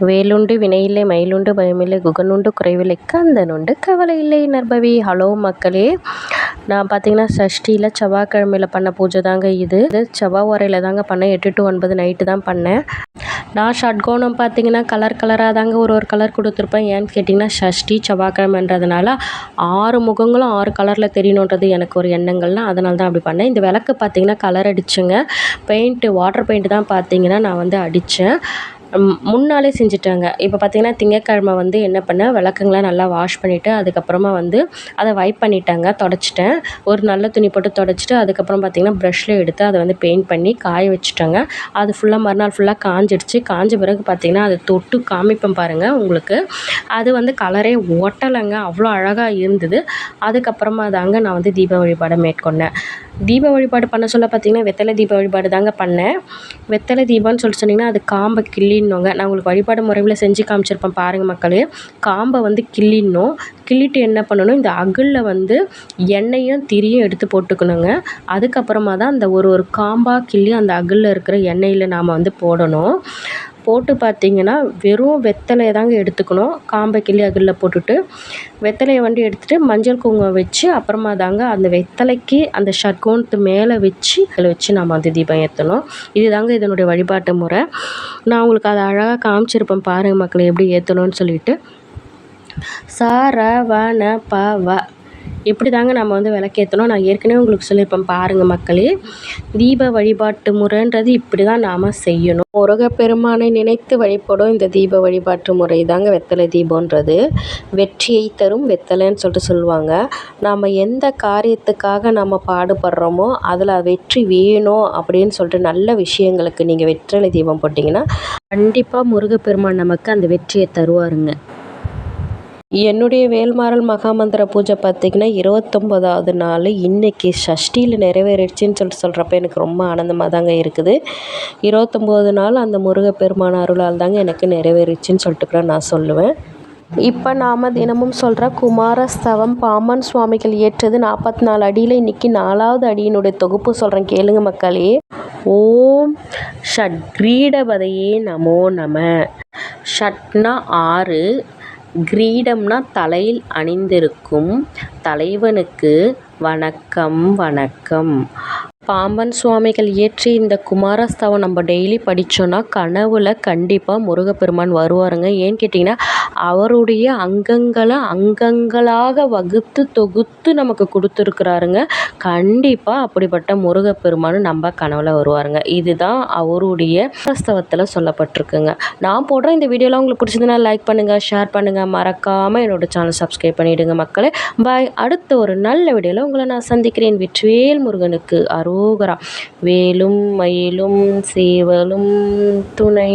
வேலுண்டு வினையில்லை மயிலுண்டு பயமில்லை குகனுண்டு குறைவில்லை கந்தனுண்டு கவலை இல்லை நற்பவி. ஹலோ மக்களே, நான் பார்த்தீங்கன்னா சஷ்டியில் செவ்வாய்க்கிழமையில் பண்ண பூஜை தாங்க இது. செவ்வாய் உரையில் தாங்க பண்ணேன். 8 to 9 நைட்டு தான் பண்ணேன். நான் ஷட்கோணம் பார்த்தீங்கன்னா கலர் கலராக தாங்க ஒரு கலர் கொடுத்துருப்பேன். ஏன்னு கேட்டிங்கன்னா சஷ்டி செவ்வாய்க்கிழமைன்றதுனால 6 முகங்களும் 6 கலரில் தெரியணுன்றது எனக்கு ஒரு எண்ணங்கள்லாம், அதனால தான் அப்படி பண்ணேன். இந்த விளக்கு பார்த்தீங்கன்னா கலர் அடிச்சுங்க. வாட்டர் பெயிண்ட் தான் பார்த்தீங்கன்னா நான் வந்து அடித்தேன். முன்னாலே செஞ்சுட்டாங்க. இப்போ பார்த்தீங்கன்னா திங்கட்கிழமை வந்து என்ன பண்ணேன், விளக்குங்களாம் நல்லா வாஷ் பண்ணிவிட்டு அதுக்கப்புறமா வந்து அதை வைப் பண்ணிட்டாங்க, தொடச்சிட்டேன். ஒரு நல்ல துணி போட்டு தொடச்சிட்டு அதுக்கப்புறம் பார்த்தீங்கன்னா ப்ரஷ்ஷில் எடுத்து அதை வந்து பெயிண்ட் பண்ணி காய வச்சுட்டாங்க. அது ஃபுல்லாக மறுநாள் ஃபுல்லாக காஞ்சிடுச்சு. காஞ்ச பிறகு பார்த்தீங்கன்னா அதை தொட்டு காமிப்பேன் பாருங்கள் உங்களுக்கு. அது வந்து கலரே ஒட்டலைங்க, அவ்வளோ அழகாக இருந்தது. அதுக்கப்புறமா தாங்க நான் வந்து தீப வழிபாடை மேற்கொண்டேன். தீப வழிபாடு பண்ண சொல்ல பார்த்தீங்கன்னா வெத்தலை தீப வழிபாடு தாங்க பண்ணேன். வெத்தலை தீபம்னு சொல்லிட்டு சொன்னிங்கன்னா அது காம்பை கிள்ளிடணுங்க. நான் உங்களுக்கு வழிபாடு முறையில் செஞ்சு காமிச்சிருப்பேன் பாருங்கள் மக்களே. காம்பை வந்து கிள்ளிடணும். கிள்ளிட்டு என்ன பண்ணணும், இந்த அகலில் வந்து எண்ணெயும் திரியும் எடுத்து போட்டுக்கணுங்க. அதுக்கப்புறமா தான் அந்த ஒரு காம்பாக கிள்ளி அந்த அகலில் இருக்கிற எண்ணெயில் நாம் வந்து போடணும். போட்டு பார்த்திங்கன்னா வெறும் வெத்தலையை தாங்க எடுத்துக்கணும். காம்பை கிள்ளி அகலில் போட்டுட்டு வெத்தலையை வந்து எடுத்துகிட்டு மஞ்சள் குங்குமம் வச்சு அப்புறமா தாங்க அந்த வெத்தலைக்கு அந்த ஷட்கோணத்து மேலே வச்சு அதில் வச்சு நம்ம வந்து தீபம் ஏற்றணும். இது தாங்க இதனுடைய வழிபாட்டு முறை. நான் உங்களுக்கு அதை அழகாக காமிச்சிருப்பேன் பாருங்கள் மக்களை, எப்படி ஏற்றணும்னு சொல்லிட்டு. சரவண பவ இப்படி தாங்க நம்ம வந்து விளக்கேற்றணும். நான் ஏற்கனவே உங்களுக்கு சொல்லியிருப்பேன் பாருங்கள் மக்களே. தீப வழிபாட்டு முறைன்றது இப்படி தான் நாம் செய்யணும். முருகப்பெருமானை நினைத்து வழிபடும் இந்த தீப வழிபாட்டு முறை தாங்க வெத்தலை தீபன்றது. வெற்றியை தரும் வெத்தலைன்னு சொல்லிட்டு சொல்லுவாங்க. நாம் எந்த காரியத்துக்காக நம்ம பாடுபடுறோமோ அதில் வெற்றி வேணும் அப்படின்னு சொல்லிட்டு நல்ல விஷயங்களுக்கு நீங்கள் வெற்றலை தீபம் போட்டிங்கன்னா கண்டிப்பாக முருகப்பெருமான் நமக்கு அந்த வெற்றியை தருவாருங்க. என்னுடைய வேல்மாறல் மகாமந்திர பூஜை பார்த்திங்கன்னா 29வது நாள் இன்றைக்கி சஷ்டியில் நிறைவேறிடுச்சின்னு சொல்லிட்டு சொல்கிறப்ப எனக்கு ரொம்ப ஆனந்தமாக தாங்க இருக்குது. 29 நாள் அந்த முருகப்பெருமான அருளால் தாங்க எனக்கு நிறைவேறிடுச்சின்னு சொல்லிட்டு கூட நான் சொல்லுவேன். இப்போ நாம் தினமும் சொல்கிற குமாரஸ்தவம் பாம்பன் சுவாமிகள் ஏற்றது 44 அடியில் இன்றைக்கி 4வது அடியினுடைய தொகுப்பு சொல்கிறேன் கேளுங்க மக்களே. ஓம் ஷட்கிரீடபதையே நமோ நம. ஷட்னா 6, கிரீடம்னா தலையில் அணிந்திருக்கும் தலைவனுக்கு வணக்கம் வணக்கம். பாம்பன் சுவாமிகள் இயற்றி இந்த குமாரஸ்தவம் நம்ம டெய்லி படித்தோன்னா கனவுல கண்டிப்பாக முருகப்பெருமான் வருவாருங்க. ஏன்னு கேட்டிங்கன்னா அவருடைய அங்கங்களாக வகுத்து தொகுத்து நமக்கு கொடுத்துருக்குறாருங்க. கண்டிப்பாக அப்படிப்பட்ட முருகப்பெருமான் நம்ம கனவுல வருவாருங்க. இதுதான் அவருடைய குமாரஸ்தவத்தில் சொல்லப்பட்டிருக்குங்க. நான் போடுற இந்த வீடியோலாம் உங்களுக்கு பிடிச்சதுன்னா லைக் பண்ணுங்கள், ஷேர் பண்ணுங்கள், மறக்காமல் என்னோட சேனல் சப்ஸ்கிரைப் பண்ணிவிடுங்க மக்களே. பாய். அடுத்த ஒரு நல்ல வீடியோவில் உங்களை நான் சந்திக்கிறேன். வெற்றிவேல் முருகனுக்கு அரோகரா. வேலும் மயிலும் சேவலும் துணை.